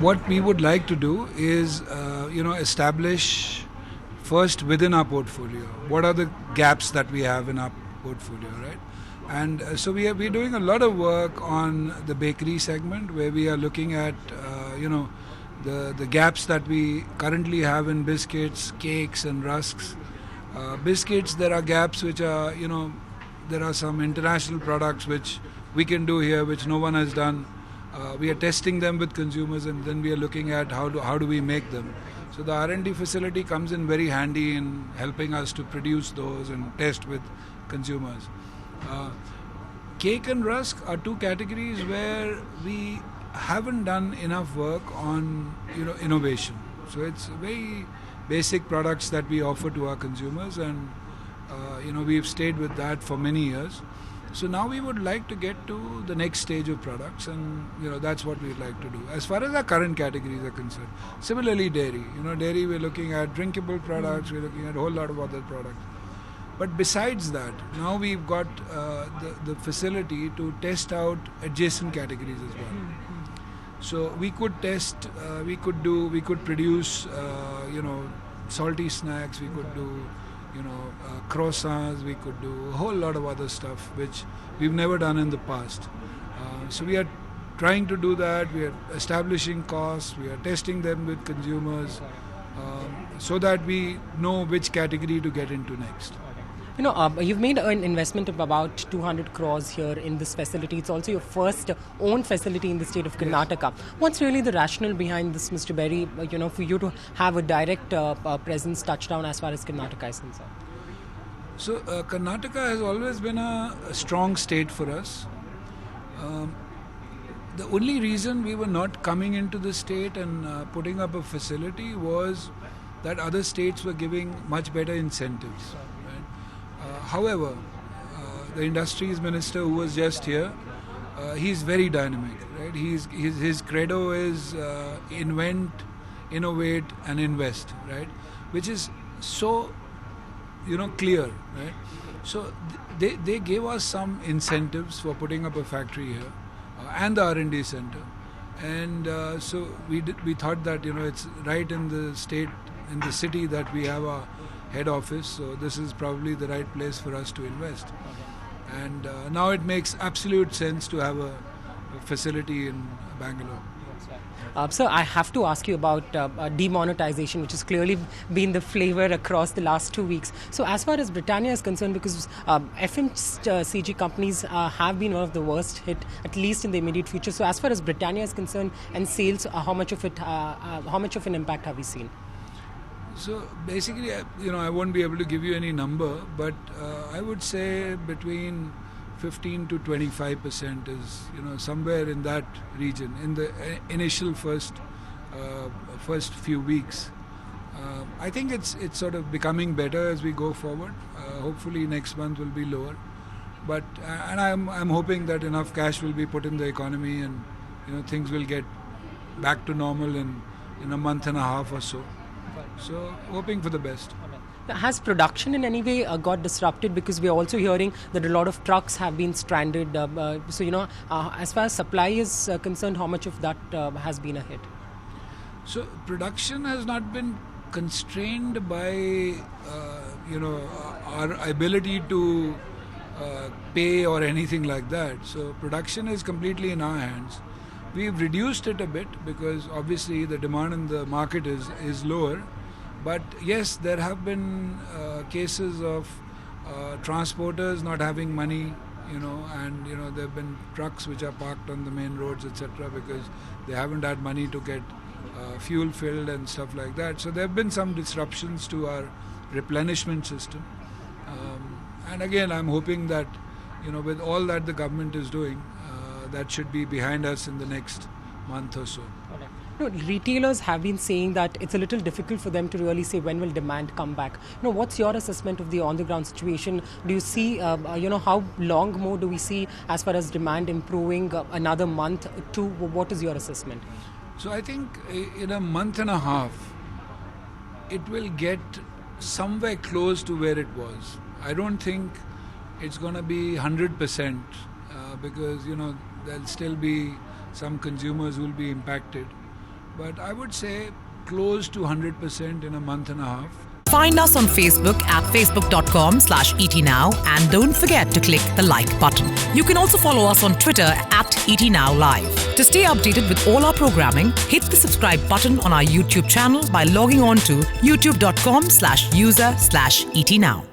what we would like to do is, establish first within our portfolio what are the gaps that we have in our portfolio, right? And so we're doing a lot of work on the bakery segment, where we are looking at, the gaps that we currently have in biscuits, cakes, and rusks. Biscuits, there are gaps which are, there are some international products which we can do here, which no one has done. We are testing them with consumers, and then we are looking at how do we make them. So the R&D facility comes in very handy in helping us to produce those and test with consumers. Cake and rusk are two categories where we haven't done enough work on innovation. So it's very basic products that we offer to our consumers, and we've stayed with that for many years. So now we would like to get to the next stage of products, and that's what we'd like to do as far as our current categories are concerned. Similarly, dairy. Dairy, we're looking at drinkable products, we're looking at a whole lot of other products. But besides that, now we've got the facility to test out adjacent categories as well. So we could test, we could produce, salty snacks, we could do croissants, we could do a whole lot of other stuff which we've never done in the past. So we are trying to do that. We are establishing costs, we are testing them with consumers, so that we know which category to get into next. You've made an investment of about 200 crores here in this facility. It's also your first own facility in the state of Karnataka. Yes. What's really the rationale behind this, Mr. Berry, for you to have a direct presence, touchdown as far as Karnataka is concerned? So Karnataka has always been a strong state for us. The only reason we were not coming into the state and putting up a facility was that other states were giving much better incentives. However, the Industries Minister who was just here, he's very dynamic, right? His credo is invent, innovate, and invest, right? Which is so, clear, right? So they gave us some incentives for putting up a factory here, and the R&D center, and so we thought that it's right in the state, in the city that we have our head office, so this is probably the right place for us to invest. And now it makes absolute sense to have a facility in Bangalore. Sir, I have to ask you about demonetization, which has clearly been the flavor across the last 2 weeks. So as far as Britannia is concerned, because FMCG companies have been one of the worst hit, at least in the immediate future. So as far as Britannia is concerned and sales, how much of an impact have we seen? So basically, I won't be able to give you any number, but I would say between 15 to 25% is, somewhere in that region in the initial first few weeks. I think it's sort of becoming better as we go forward. Hopefully next month will be lower, but and I'm hoping that enough cash will be put in the economy, and things will get back to normal in a month and a half or so. So, hoping for the best. Has production in any way got disrupted? Because we are also hearing that a lot of trucks have been stranded. As far as supply is concerned, how much of that has been a hit? So, production has not been constrained by, our ability to pay or anything like that. So, production is completely in our hands. We've reduced it a bit because obviously the demand in the market is lower. But yes, there have been cases of transporters not having money, and there have been trucks which are parked on the main roads, etc., because they haven't had money to get fuel filled and stuff like that. So there have been some disruptions to our replenishment system. And again, I'm hoping that, with all that the government is doing, that should be behind us in the next month or so. Retailers have been saying that it's a little difficult for them to really say when will demand come back. What's your assessment of the on-the-ground situation? Do you see, how long more do we see as far as demand improving? Another month, 2? What is your assessment? So I think in a month and a half, it will get somewhere close to where it was. I don't think it's going to be 100% because, there'll still be some consumers who will be impacted. but I would say close to 100% in a month and a half. Find us on Facebook at facebook.com/ETNow and don't forget to click the like button. You can also follow us on Twitter at ETNowLive. To stay updated with all our programming, hit the subscribe button on our YouTube channel by logging on to youtube.com/user/ETNow.